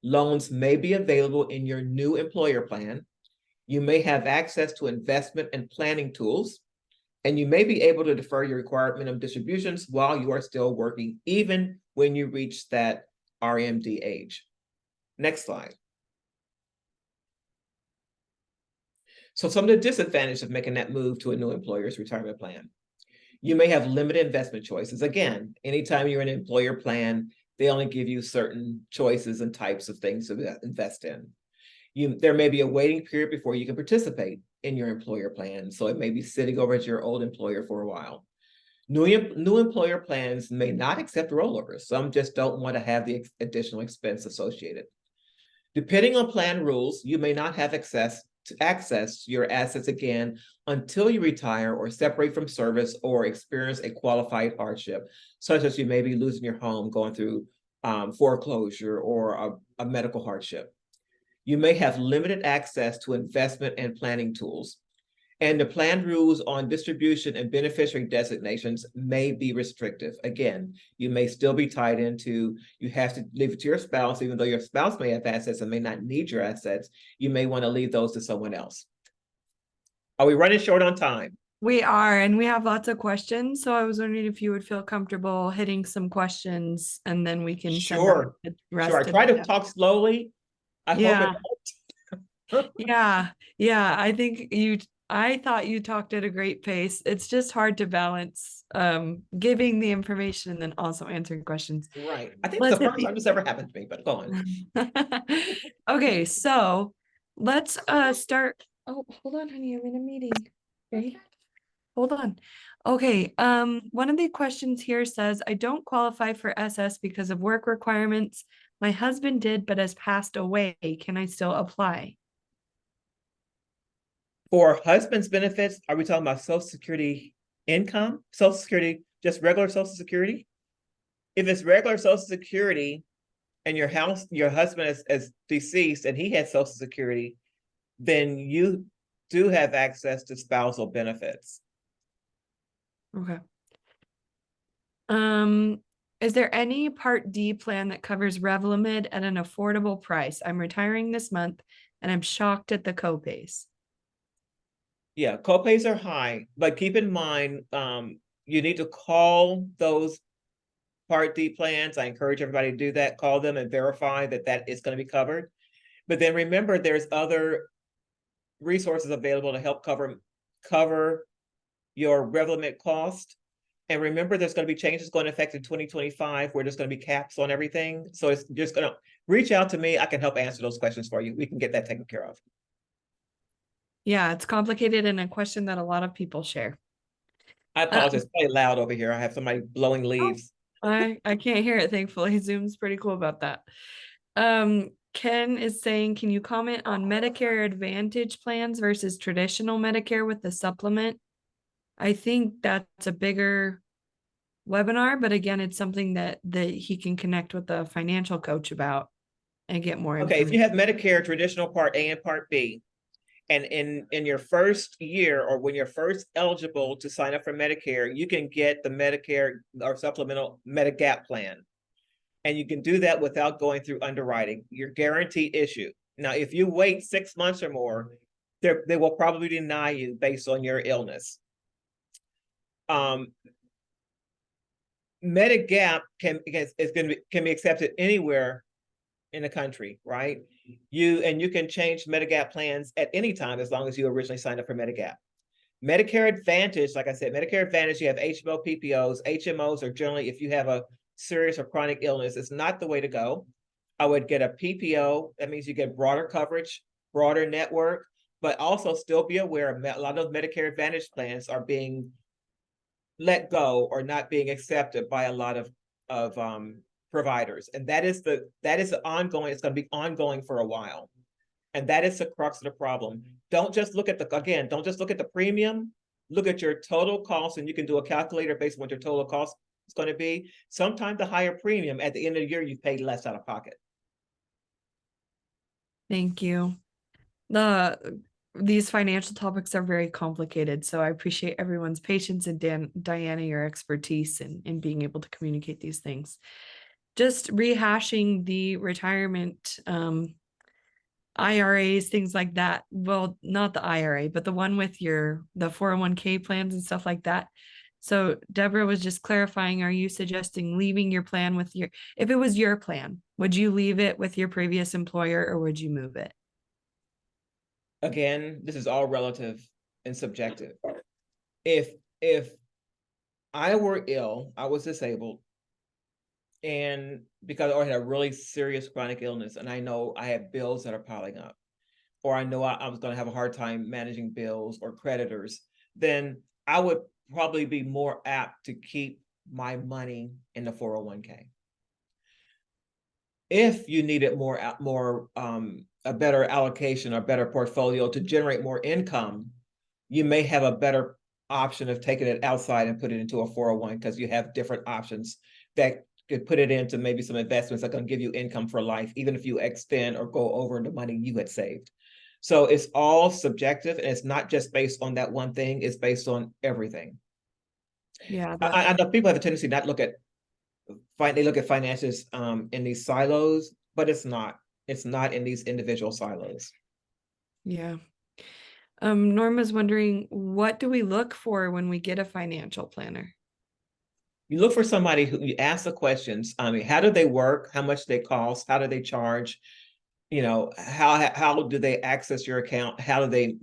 Loans may be available in your new employer plan. You may have access to investment and planning tools, and you may be able to defer your required minimum distributions while you are still working, even when you reach that RMD age. Next slide. So some of the disadvantages of making that move to a new employer's retirement plan. You may have limited investment choices. Again, anytime you're in an employer plan, they only give you certain choices and types of things to invest in. There may be a waiting period before you can participate in your employer plan. So it may be sitting over at your old employer for a while. New employer plans may not accept rollovers. Some just don't want to have the additional expense associated. Depending on plan rules, you may not have access your assets again until you retire or separate from service or experience a qualified hardship, such as you may be losing your home, going through foreclosure or a medical hardship. You may have limited access to investment and planning tools, and the plan rules on distribution and beneficiary designations may be restrictive. Again, you may still be tied into, you have to leave it to your spouse, even though your spouse may have assets and may not need your assets, you may want to leave those to someone else. Are we running short on time? We are, and we have lots of questions. So I was wondering if you would feel comfortable hitting some questions, and then we can Sure. send the rest Sure. I try to talk slowly. I hope it helped. Yeah. I thought you talked at a great pace. It's just hard to balance giving the information and then also answering questions. Right. I think it's the first time this ever happened to me, but go on. Okay, so let's start. Oh, hold on, honey. I'm in a meeting. Okay. Hold on. Okay, one of the questions here says, I don't qualify for SS because of work requirements. My husband did, but has passed away. Can I still apply? For husband's benefits, are we talking about Social Security income? Social Security, just regular Social Security? If it's regular Social Security and your husband is deceased and he has Social Security, then you do have access to spousal benefits. Okay. Is there any Part D plan that covers Revlimid at an affordable price? I'm retiring this month and I'm shocked at the copays. Yeah, copays are high, but keep in mind, you need to call those Part D plans. I encourage everybody to do that. Call them and verify that that is going to be covered. But then remember, there's other resources available to help cover your Revlimid cost. And remember, there's going to be changes going to effect in 2025 where there's going to be caps on everything. So it's just going to reach out to me. I can help answer those questions for you. We can get that taken care of. Yeah, it's complicated and a question that a lot of people share. I apologize. It's probably loud over here. I have somebody blowing leaves. I can't hear it, thankfully. Zoom's pretty cool about that. Ken is saying, can you comment on Medicare Advantage plans versus traditional Medicare with the supplement? I think that's a bigger webinar, but again, it's something that he can connect with the financial coach about and get more Okay, information. if you have Medicare traditional Part A and Part B, and in your first year or when you're first eligible to sign up for Medicare, you can get the Medicare or supplemental Medigap plan. And you can do that without going through underwriting. You're guaranteed issue. Now, if you wait 6 months or more, they will probably deny you based on your illness. Medigap can be accepted anywhere in the country, right? You can change Medigap plans at any time as long as you originally signed up for Medigap. Medicare Advantage, like I said, Medicare Advantage, you have HMO, PPOs. HMOs are generally if you have a serious or chronic illness, it's not the way to go. I would get a PPO. That means you get broader coverage, broader network, but also still be aware a lot of those Medicare Advantage plans are being let go or not being accepted by a lot of providers. And that is the ongoing, it's going to be ongoing for a while. And that is the crux of the problem. Don't just look at don't just look at the premium, look at your total cost, and you can do a calculator based on what your total cost is going to be. Sometimes the higher premium at the end of the year, you've paid less out of pocket. Thank you. These financial topics are very complicated, so I appreciate everyone's patience and Diana, your expertise in being able to communicate these things. Just rehashing the retirement IRAs, things like that. Well, not the IRA, but the one with the 401k plans and stuff like that. So Deborah was just clarifying, are you suggesting leaving your plan with if it was your plan, would you leave it with your previous employer or would you move it? Again, this is all relative and subjective. If I were ill, I was disabled, and because I had a really serious chronic illness, and I know I have bills that are piling up, or I know I was going to have a hard time managing bills or creditors, then I would probably be more apt to keep my money in the 401k. If you needed a better allocation or better portfolio to generate more income, you may have a better option of taking it outside and put it into a 401 because you have different options that could put it into maybe some investments that are going to give you income for life, even if you extend or go over the money you had saved. So it's all subjective, and it's not just based on that one thing, it's based on everything. Yeah. I know people have a tendency not look at they look at finances in these silos, but it's not in these individual silos. Yeah. Norma's wondering, what do we look for when we get a financial planner? You look for somebody who you ask the questions. I mean, how do they work? How much they cost? How do they charge? You know, how do they access your account? How do they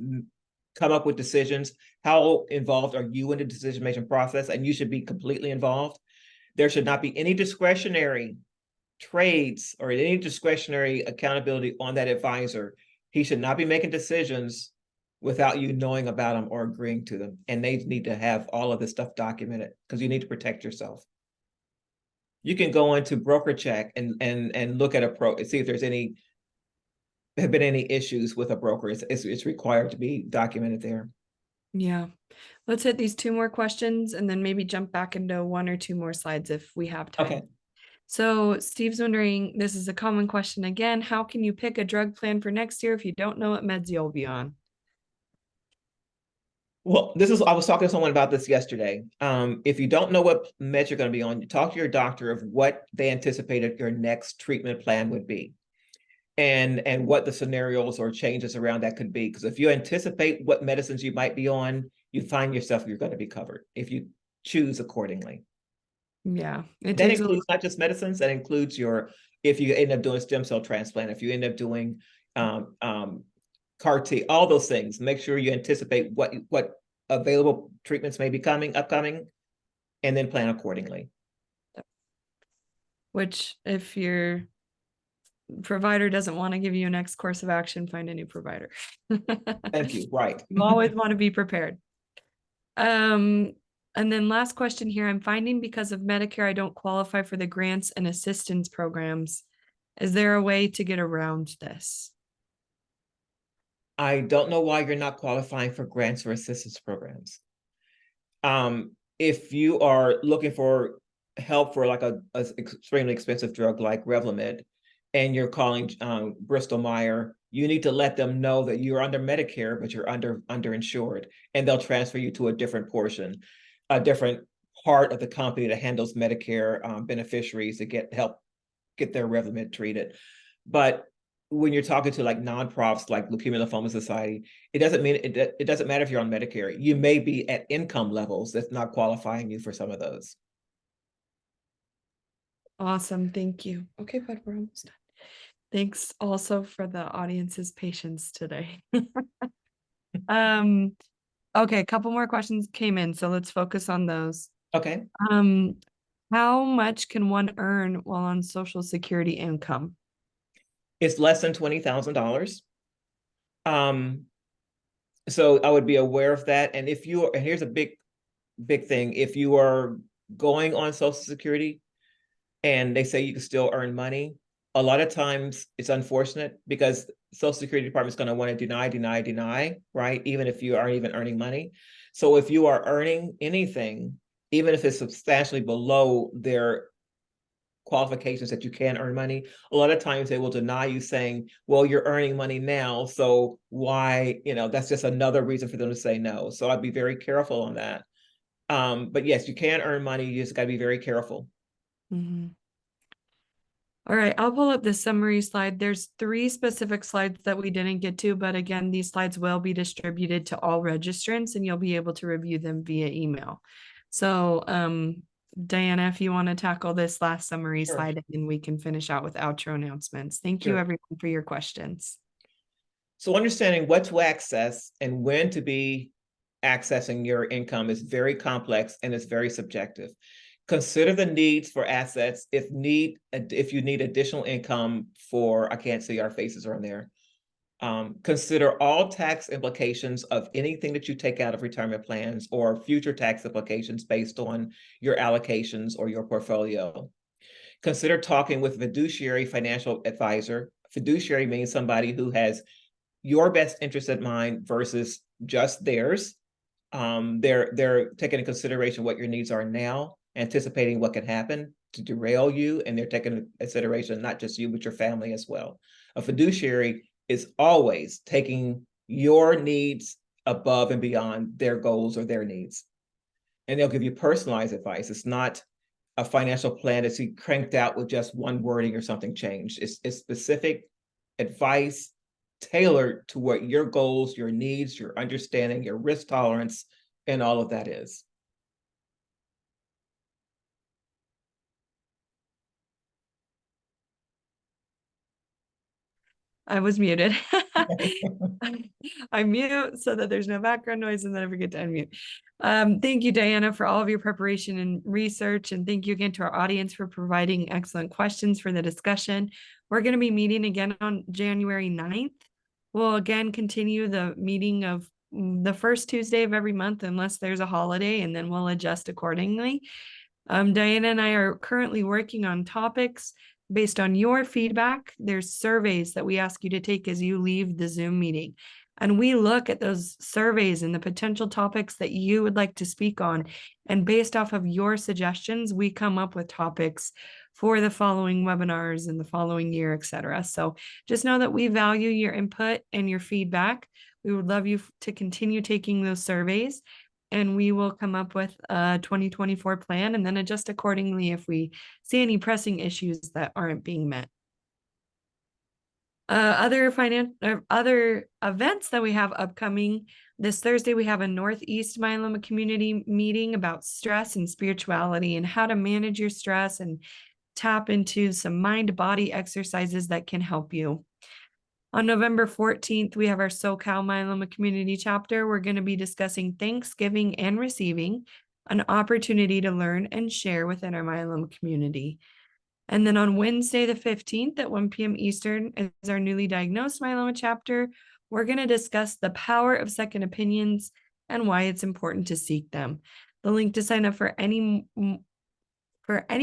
come up with decisions? How involved are you in the decision-making process? And you should be completely involved. There should not be any discretionary trades or any discretionary accountability on that advisor. He should not be making decisions without you knowing about them or agreeing to them. And they need to have all of this stuff documented because you need to protect yourself. You can go into broker check and look at see if there's have been any issues with a broker. It's required to be documented there. Yeah. Let's hit these two more questions and then maybe jump back into one or two more slides if we have time. Okay. So Steve's wondering, this is a common question again, how can you pick a drug plan for next year if you don't know what meds you'll be on? Well, I was talking to someone about this yesterday. If you don't know what meds you're going to be on, you talk to your doctor of what they anticipated your next treatment plan would be and what the scenarios or changes around that could be. Because if you anticipate what medicines you might be on, you find yourself you're going to be covered if you choose accordingly. Yeah. That includes not just medicines, that includes if you end up doing stem cell transplant, if you end up doing CAR T, all those things, make sure you anticipate what available treatments may be upcoming, and then plan accordingly. Which, if your provider doesn't want to give you a next course of action, find a new provider. Thank you. Right. You always want to be prepared. And then last question here, I'm finding because of Medicare, I don't qualify for the grants and assistance programs. Is there a way to get around this? I don't know why you're not qualifying for grants or assistance programs. If you are looking for help for like a extremely expensive drug like Revlimid, and you're calling Bristol Myers, you need to let them know that you're under Medicare, but you're underinsured, and they'll transfer you to a different portion, a different part of the company that handles Medicare beneficiaries to help get their Revlimid treated. But when you're talking to like nonprofits like Leukemia Lymphoma Society, it doesn't matter if you're on Medicare. You may be at income levels that's not qualifying you for some of those. Awesome. Thank you. Okay, bud, we're almost done. Thanks also for the audience's patience today. Um, okay, a couple more questions came in, so let's focus on those. Okay. Um, how much can one earn while on Social Security income? It's less than $20,000. Um, so I would be aware of that. And and here's a big thing. If you are going on Social Security and they say you can still earn money, a lot of times it's unfortunate because Social Security Department is going to want to deny, right? Even if you aren't even earning money. So if you are earning anything, even if it's substantially below their qualifications that you can earn money, a lot of times they will deny you saying, well, you're earning money now, so why, that's just another reason for them to say no. So I'd be very careful on that. But yes, you can earn money, you just got to be very careful. Mhm. All right, I'll pull up the summary slide. There's 3 specific slides that we didn't get to, but again, these slides will be distributed to all registrants and you'll be able to review them via email. So, Diana, if you want to tackle this last summary Sure. slide, and then we can finish out with outro announcements. Thank you, Sure. everyone, for your questions. So understanding what to access and when to be accessing your income is very complex and it's very subjective. Consider the needs for assets if you need additional income for, I can't see our faces on there. Consider all tax implications of anything that you take out of retirement plans or future tax implications based on your allocations or your portfolio. Consider talking with a fiduciary financial advisor. Fiduciary means somebody who has your best interest in mind versus just theirs. They're taking into consideration what your needs are now, anticipating what can happen to derail you, and they're taking into consideration not just you, but your family as well. A fiduciary is always taking your needs above and beyond their goals or their needs. And they'll give you personalized advice. It's not a financial plan that's cranked out with just one wording or something changed. It's specific advice tailored to what your goals, your needs, your understanding, your risk tolerance, and all of that is. I was muted. I mute so that there's no background noise and then I forget to unmute. Thank you, Diana, for all of your preparation and research. And thank you again to our audience for providing excellent questions for the discussion. We're going to be meeting again on January 9th. We'll again continue the meeting of the first Tuesday of every month, unless there's a holiday, and then we'll adjust accordingly. Diana and I are currently working on topics based on your feedback. There's surveys that we ask you to take as you leave the Zoom meeting. And we look at those surveys and the potential topics that you would like to speak on. And based off of your suggestions, we come up with topics for the following webinars in the following year, et cetera. So just know that we value your input and your feedback. We would love you to continue taking those surveys, and we will come up with a 2024 plan and then adjust accordingly if we see any pressing issues that aren't being met. Other events that we have upcoming this Thursday, we have a Northeast Myeloma community meeting about stress and spirituality and how to manage your stress and tap into some mind-body exercises that can help you. On November 14th, we have our SoCal Myeloma Community Chapter. We're going to be discussing Thanksgiving and receiving, an opportunity to learn and share within our myeloma community. And then on Wednesday, the 15th at 1 p.m. Eastern is our newly diagnosed myeloma chapter. We're going to discuss the power of second opinions and why it's important to seek them. The link to sign up for any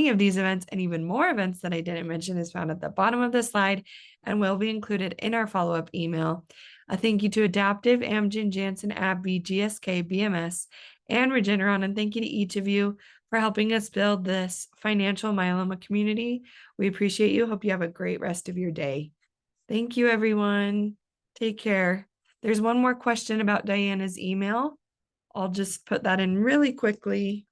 of these events and even more events that I didn't mention is found at the bottom of the slide and will be included in our follow-up email. A thank you to Adaptive, Amgen, Janssen, AbbVie, GSK, BMS, and Regeneron, and thank you to each of you for helping us build this financial myeloma community. We appreciate you. Hope you have a great rest of your day. Thank you, everyone. Take care. There's one more question about Diana's email. I'll just put that in really quickly.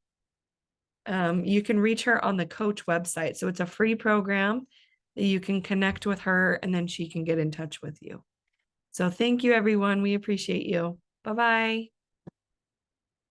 You can reach her on the coach website. So it's a free program that you can connect with her and then she can get in touch with you. So thank you, everyone. We appreciate you. Bye-bye.